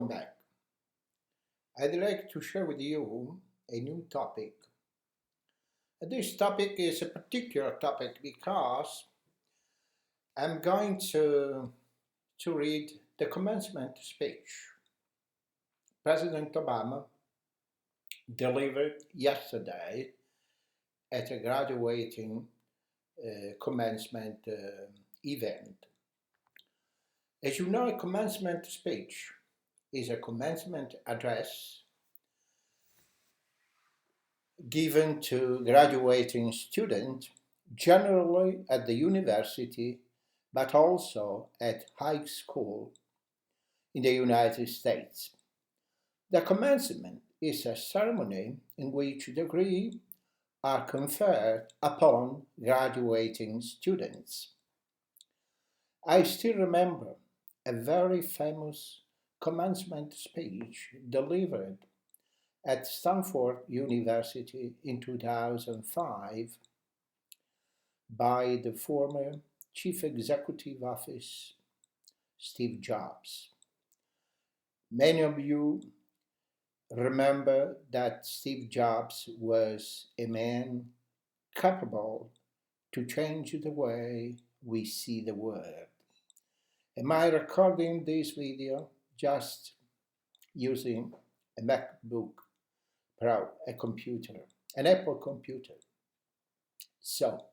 back. I'd like to share with you a new topic. This topic is a particular topic because I'm going to read the commencement speech President Obama delivered yesterday at a graduating commencement event. As you know, a commencement speech is a commencement address given to graduating students, generally at the university, but also at high school in the United States. The commencement is a ceremony in which degrees are conferred upon graduating students. I still remember a very famous commencement speech delivered at Stanford University in 2005 by the former Chief Executive Officer Steve Jobs. Many of you remember that Steve Jobs was a man capable to change the way we see the world. Am I recording this video just using a MacBook Pro, a computer, an Apple computer? So,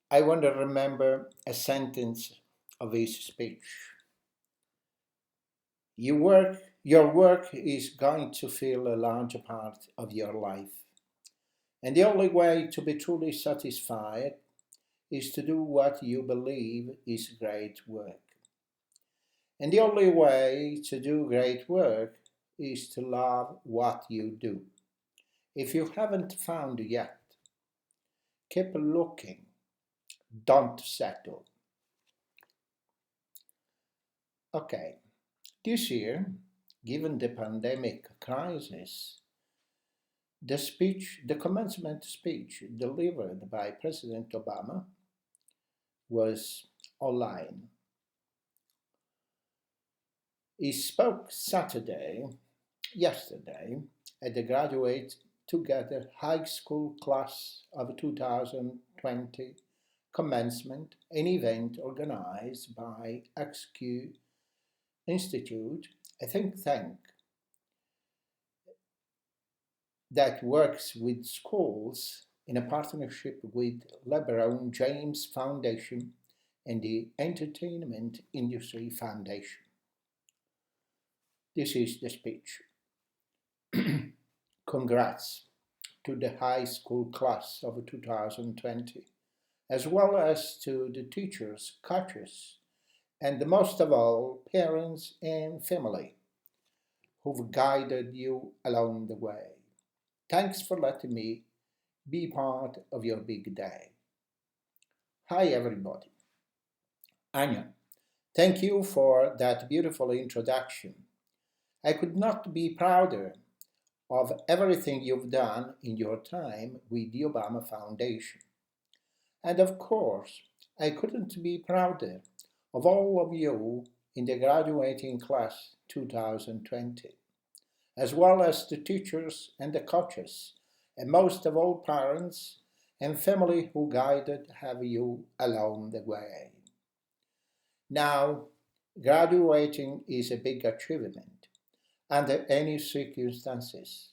I want to remember a sentence of his speech. Your work is going to fill a large part of your life. And the only way to be truly satisfied is to do what you believe is great work. And the only way to do great work is to love what you do. If you haven't found yet, keep looking. Don't settle. Okay, this year, given the pandemic crisis, the commencement speech delivered by President Obama was online. He spoke yesterday, at the Graduate Together High School Class of 2020 commencement, an event organized by XQ Institute, a think tank that works with schools in a partnership with LeBron James Foundation and the Entertainment Industry Foundation. This is the speech. Congrats to the high school class of 2020, as well as to the teachers, coaches, and most of all, parents and family who've guided you along the way. Thanks for letting me be part of your big day. Hi, everybody. Anya, thank you for that beautiful introduction. I could not be prouder of everything you've done in your time with the Obama Foundation. And of course, I couldn't be prouder of all of you in the graduating class 2020, as well as the teachers and the coaches, and most of all parents and family who guided have you along the way. Now, graduating is a big achievement under any circumstances.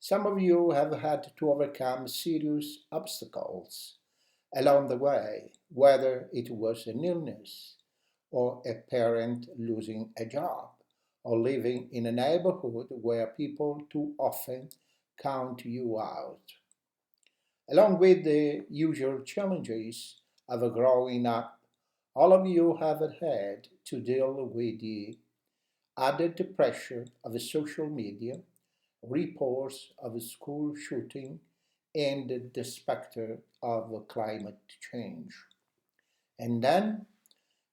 Some of you have had to overcome serious obstacles along the way, whether it was an illness or a parent losing a job or living in a neighborhood where people too often count you out. Along with the usual challenges of growing up, all of you have had to deal with the added pressure of social media, reports of school shooting, and the specter of climate change. And then,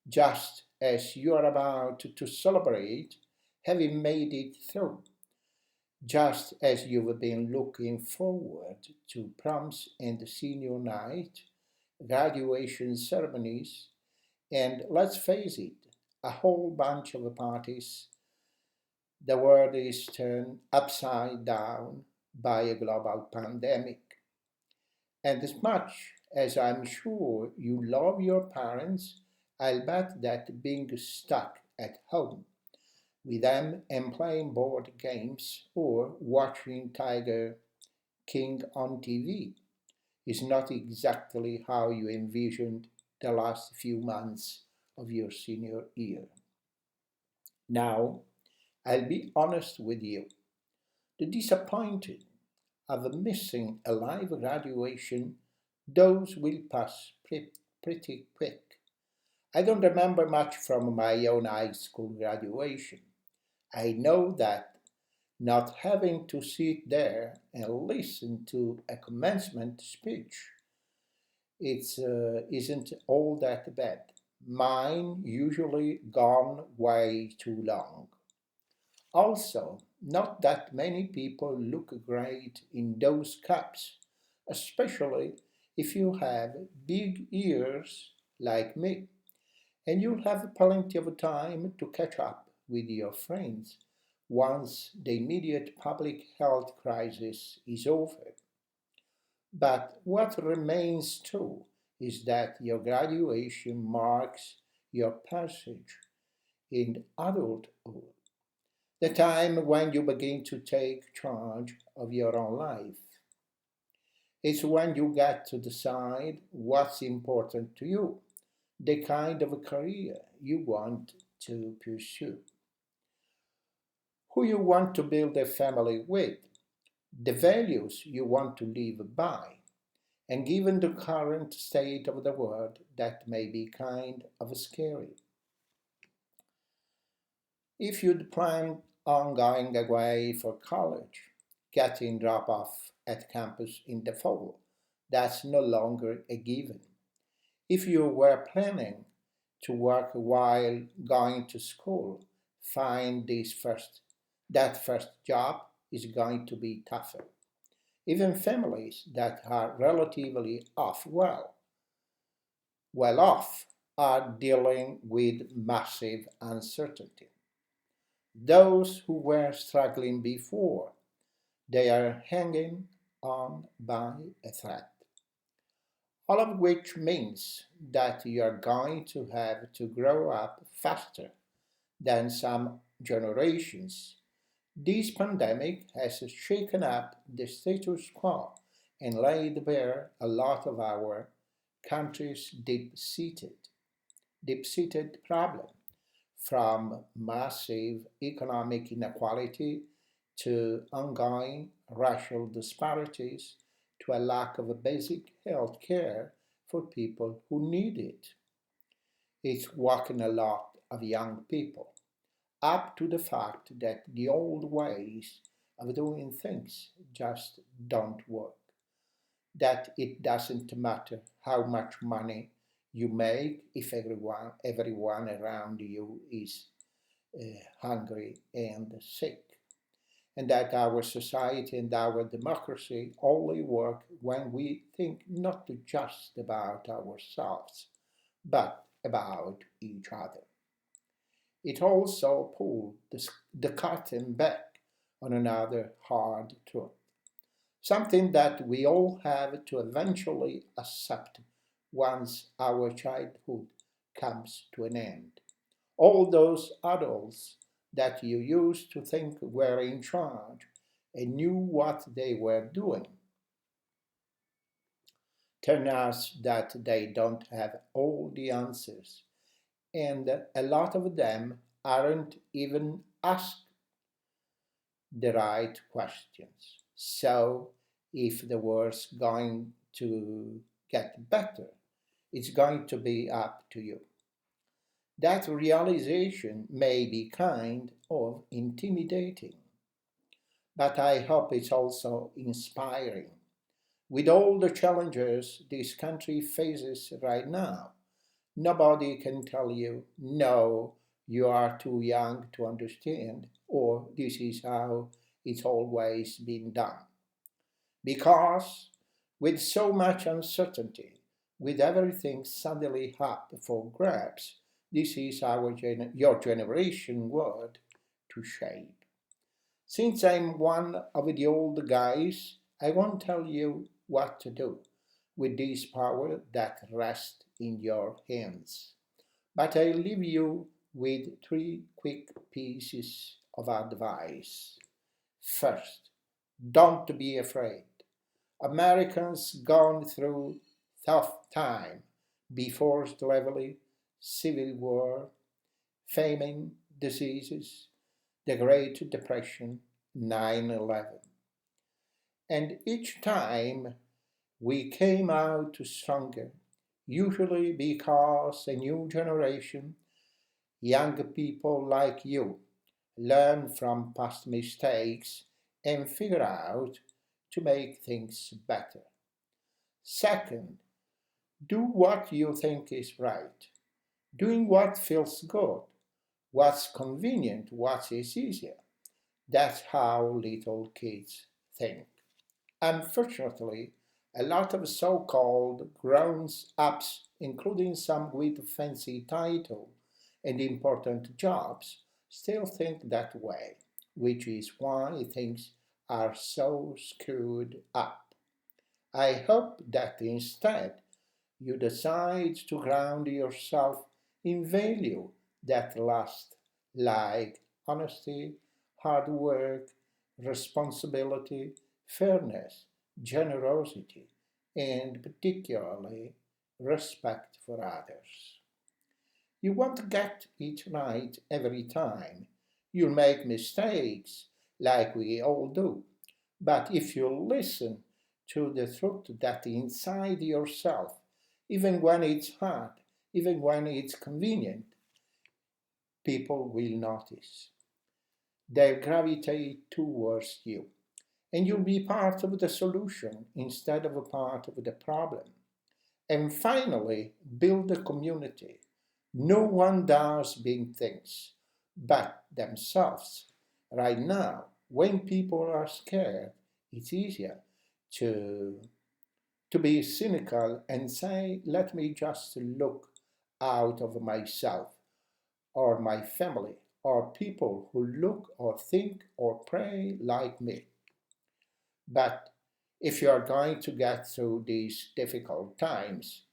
just as you are about to celebrate having made it through, just as you've been looking forward to proms and senior night, graduation ceremonies, and let's face it, a whole bunch of parties. The world is turned upside down by a global pandemic. And as much as I'm sure you love your parents, I'll bet that being stuck at home with them and playing board games or watching Tiger King on TV is not exactly how you envisioned the last few months of your senior year. Now, I'll be honest with you. The disappointed of missing a live graduation, those will pass pretty quick. I don't remember much from my own high school graduation. I know that not having to sit there and listen to a commencement speech isn't all that bad. Mine usually gone way too long. Also, not that many people look great in those caps, especially if you have big ears like me, and you'll have plenty of time to catch up with your friends once the immediate public health crisis is over. But what remains true is that your graduation marks your passage in adulthood, the time when you begin to take charge of your own life. It's when you get to decide what's important to you, the kind of a career you want to pursue, who you want to build a family with, the values you want to live by. And given the current state of the world, that may be kind of scary. If you'd planned on going away for college, getting drop off at campus in the fall, that's no longer a given. If you were planning to work while going to school, find that first job is going to be tougher. Even families that are relatively well off, are dealing with massive uncertainty. Those who were struggling before, they are hanging on by a thread. All of which means that you are going to have to grow up faster than some generations. This pandemic has shaken up the status quo and laid bare a lot of our country's deep-seated problem, from massive economic inequality to ongoing racial disparities to a lack of basic health care for people who need it. It's woken a lot of young people up to the fact that the old ways of doing things just don't work. That it doesn't matter how much money you make if everyone around you is hungry and sick. And that our society and our democracy only work when we think not just about ourselves, but about each other. It also pulled the curtain back on another hard truth, something that we all have to eventually accept once our childhood comes to an end. All those adults that you used to think were in charge and knew what they were doing turn out that they don't have all the answers, and a lot of them aren't even asked the right questions. So, if the world's going to get better, it's going to be up to you. That realization may be kind of intimidating, but I hope it's also inspiring. With all the challenges this country faces right now, nobody can tell you, no, you are too young to understand, or this is how it's always been done. Because with so much uncertainty, with everything suddenly up for grabs, This is your generation word to shape. Since I'm one of the old guys, I won't tell you what to do with this power that rests in your hands. But I'll leave you with three quick pieces of advice. First, don't be afraid. Americans gone through tough time before slavery, civil war, famine, diseases, the Great Depression, 9/11. And each time we came out stronger, usually because a new generation, young people like you, learn from past mistakes and figure out to make things better. Second, do what you think is right. Doing what feels good, what's convenient, what is easier. That's how little kids think. Unfortunately, a lot of so-called grown-ups, including some with fancy title and important jobs, still think that way, which is why things are so screwed up. I hope that instead you decide to ground yourself in value that last, like honesty, hard work, responsibility, fairness, generosity, and particularly respect for others. You won't get it right every time. You'll make mistakes, like we all do. But if you listen to the truth that inside yourself, even when it's hard, even when it's convenient, people will notice. They'll gravitate towards you, and you'll be part of the solution instead of a part of the problem. And finally, build a community. No one does big things but themselves. Right now, when people are scared, it's easier to, to be cynical and say, let me just look out of myself or my family or people who look or think or pray like me. But if you are going to get through these difficult times,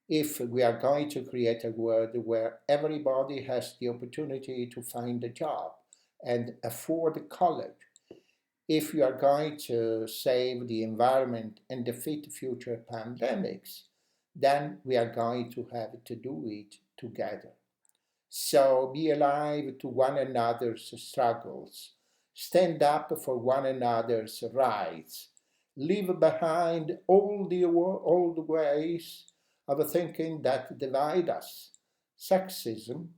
if we are going to create a world where everybody has the opportunity to find a job and afford college, if we are going to save the environment and defeat future pandemics, then we are going to have to do it together. So be alive to one another's struggles. Stand up for one another's rights. Leave behind all the old ways of thinking that divide us. Sexism,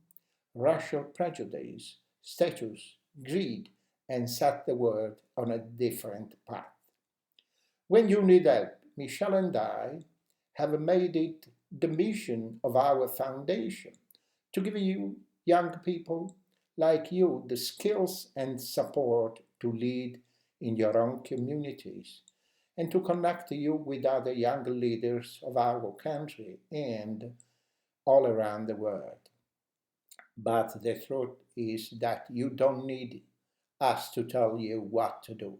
racial prejudice, status, greed, and set the world on a different path. When you need help, Michelle and I have made it the mission of our foundation to give you young people like you the skills and support to lead in your own communities and to connect you with other young leaders of our country and all around the world. But the truth is that you don't need us to tell you what to do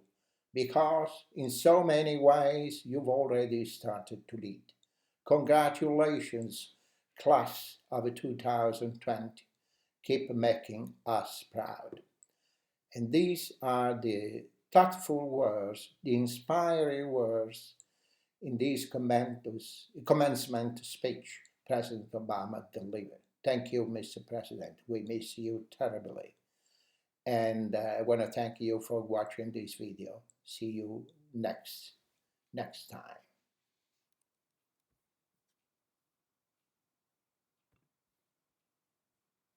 because in so many ways you've already started to lead. Congratulations, class of 2020. Keep making us proud. And these are the thoughtful words, the inspiring words in this commencement speech President Obama delivered. Thank you, Mr. President. We miss you terribly. And I want to thank you for watching this video. See you next time.